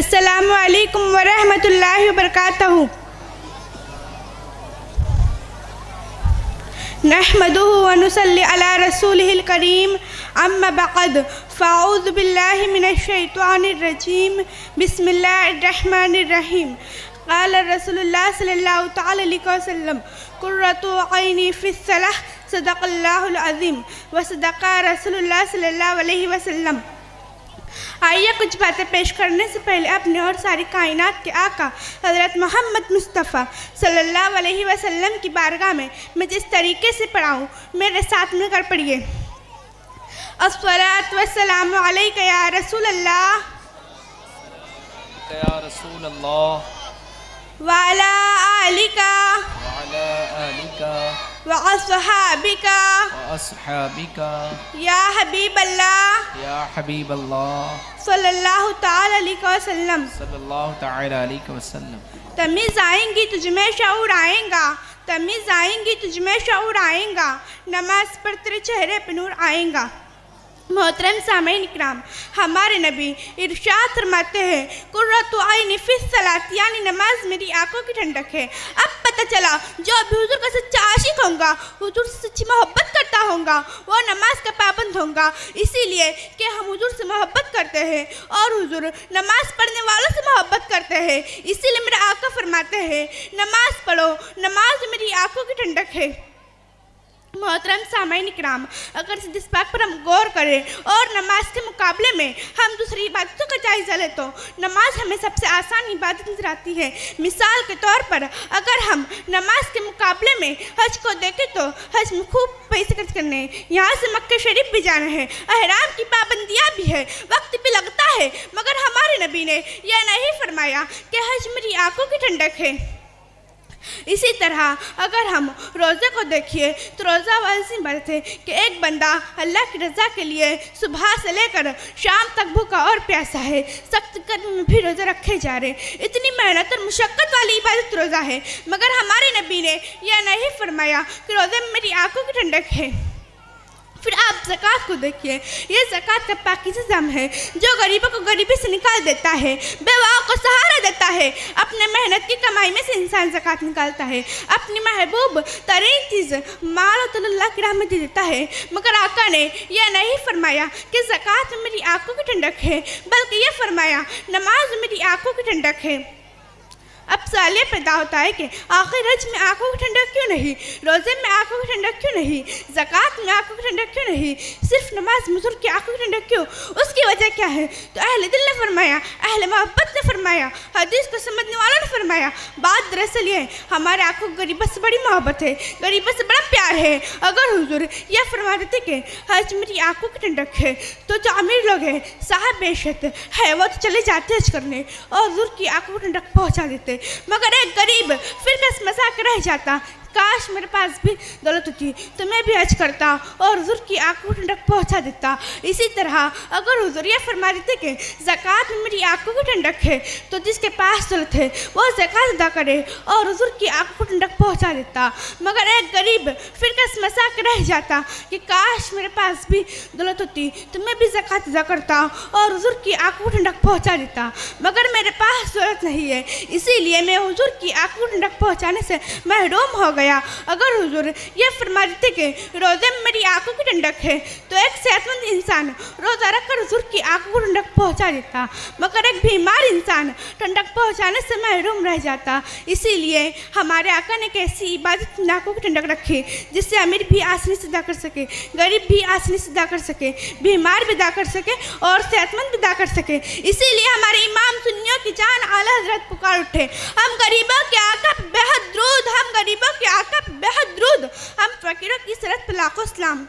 अस्सलामु अलैकुम वरहमतुल्लाहि वबरकातुहू। नहमदुहु व नुसल्ली अला रसूलिहिल करीम, अम्मा बअद, फ़अऊज़ु बिल्लाहि मिनश शैतानिर रजीम, बिस्मिल्लाहिर रहमानिर रहीम। क़ाल रसूलुल्लाह सल्लल्लाहु तआला अलैहि वसल्लम, कुर्रतु ऐनी फ़िस्सलाह, सदक़ल्लाहुल अज़ीम व सदक़ा रसूलुल्लाह सल्लल्लाहु अलैहि वसल्लम। आइए कुछ बातें पेश करने से पहले अपने और सारी कायनात के आका हज़रत मोहम्मद मुस्तफ़ा सल्लल्लाहु अलैहि वसल्लम की बारगाह में मैं जिस तरीके से पढ़ाऊँ, मेरे साथ मिलकर पढ़िए। अस्सलातु वस्सलामु अलैका या रसूल अल्लाह व अला आलिका व अस्हाबिका या हबीब अल्लाह सल्लल्लाहु ताला अलैहि वसल्लम। तमीज़ आएंगी तुझमें शऊर आएगा, तमीज़ आएंगी तुझमें शऊर आएगा, नमाज पर तेरे चेहरे पे नूर आएगा। मोहतरम सामईन इकराम, हमारे नबी इरशाद फरमाते हैं, कुर्रतु ऐनी फ़िस्सलात, यानी नमाज मेरी आंखों की ठंडक है। अब पता चला जो अभी हुजूर का सच्चा आशिक होगा, हुजूर से सच्ची मोहब्बत करता होगा, वो नमाज का पाबंद होगा। इसीलिए कि हम हुजूर से मोहब्बत करते हैं और हुजूर नमाज पढ़ने वालों से मोहब्बत करते हैं। इसीलिए मेरे आका फरमाते हैं, नमाज पढ़ो, नमाज मेरी आंखों की ठंडक है। मोहतरम सामईन इकराम, अगर इस बात पर हम गौर करें और नमाज के मुकाबले में हम दूसरी इबादतों का जायज़ा लें तो नमाज हमें सबसे आसान इबादत नजर आती है। मिसाल के तौर पर अगर हम नमाज के मुकाबले में हज को देखें तो हज में खूब पैसे खर्च करने, यहाँ से मक्का शरीफ भी जाना है, अहराम की पाबंदियाँ भी है, वक्त भी लगता है, मगर हमारे नबी ने यह नहीं फरमाया कि हज मेरी आंखों की ठंडक है। इसी तरह अगर हम रोज़े को देखिए तो रोज़ा वाली बात है कि एक बंदा अल्लाह की रज़ा के लिए सुबह से लेकर शाम तक भूखा और प्यासा है, सख्त गर्मी में भी रोज़ा रखे जा रहे, इतनी मेहनत और मुशक्क़त वाली इबादत रोज़ा है। मगर हमारे नबी ने यह नहीं फरमाया कि रोज़े में मेरी आंखों की ठंडक है। फिर आप ज़कात को देखिए, ये ज़कात का पाकीज़ा जाम है जो गरीबों को गरीबी से निकाल देता है, बेवाओं को सहारा देता है। अपने मेहनत की कमाई में से इंसान ज़कात निकालता है, अपनी महबूब तरीन चीज़ माल तो अल्लाह की राह में दे देता है। मगर आका ने यह नहीं फरमाया कि ज़कात में मेरी आंखों की ठंडक है, बल्कि यह फरमाया नमाज में मेरी आंखों की ठंडक है। अब सवाल ये पैदा होता है कि आखिर हज में आंखों की ठंडक क्यों नहीं, रोज़े में आंखों की ठंडक क्यों नहीं, ज़कात में आंखों की ठंडक क्यों नहीं, सिर्फ नमाज मुजुर की आंखों की ठंडक क्यों? उसकी वजह क्या है? तो अहले दिल ने फरमाया, अहले मोहब्बत ने फरमाया, हदीस को समझने वालों ने फरमाया, बात दरअसल ये हमारे आंखों को गरीबों से बड़ी मोहब्बत है, गरीबों से बड़ा प्यार है। अगर हुजूर यह फरमा देते कि हज मेरी आंखों की ठंडक है तो जो अमीर लोग हैं, साहब बेशत है, वो तो चले जाते हज करने और हुजूर की आंखों की ठंडक पहुँचा देते। मगर एक गरीब फिर कसमसा के रह जाता, काश मेरे पास भी दौलत होती तो मैं भी हज करता और हुजूर की आंखों को ठंडक पहुँचा देता। इसी तरह अगर हुजूर ये फरमा देते कि ज़कात में मेरी आंखों की ठंडक है तो जिसके पास दौलत है वो ज़कात अदा करे और हुजूर की आंखों को ठंडक पहुँचा देता। मगर एक गरीब फिर कसमसा के रह जाता कि काश मेरे पास भी दौलत होती तो मैं भी ज़कात अदा करता और हुजूर की आंखों को ठंडक पहुँचा देता। मगर मेरे पास दौलत नहीं है, इसीलिए मैं हुजूर की आंखों को ठंडक पहुँचाने से महरूम हो गया। अगर हुजूर यह फरमा देते कि रोज़े में मेरी आंखों की ठंडक है तो एक सेहतमंद इंसान रोज़ा रखकर हुजूर की आंखों को ठंडक पहुँचा देता, मगर एक बीमार इंसान ठंडक पहुँचाने से महरूम रह जाता। इसीलिए हमारे आका ने कैसी इबादत में आंखों की ठंडक रखी जिससे अमीर भी आसानी से अदा कर सके, गरीब भी आसानी से अदा कर सके, बीमार भी अदा कर सके और सेहतमंद भी अदा कर सके। इसीलिए हमारे इमाम सुन्नियों की जान आला हजरत पुकार उठे, हम गरीबों के आका पे बेहद द्रूद, हम गरीबों के आका पे बेहद द्रूद, हम फकीरों की सरत पे लाखों सलाम।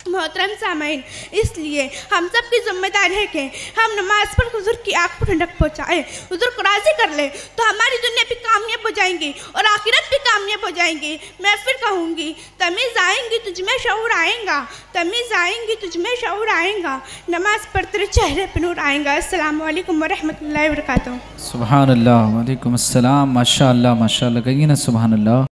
मोहतरम सामईन, इसलिए हम सब की जिम्मेदारी है कि हम नमाज पर हुजूर की आंखों को ठंडक पहुँचाएँ, हुजूर को राज़ी कर ले तो हमारी दुनिया भी कामयाब हो जाएंगी और आखिरत भी कामयाब हो जाएंगी। मैं फिर कहूँगी, तमीज़ आएंगी तुझमें शऊर आएगा, तमीज़ आएंगी तुझमें शऊर आएगा, नमाज पर तेरे चेहरे पर नूर आएगा। अस्सलामु अलैकुम वरहमतुल्लाहि वबरकातुहू। सुभान अल्लाह, वालेकुम अस्सलाम, माशाअल्लाह माशाअल्लाह, कहिए ना सुभान अल्लाह।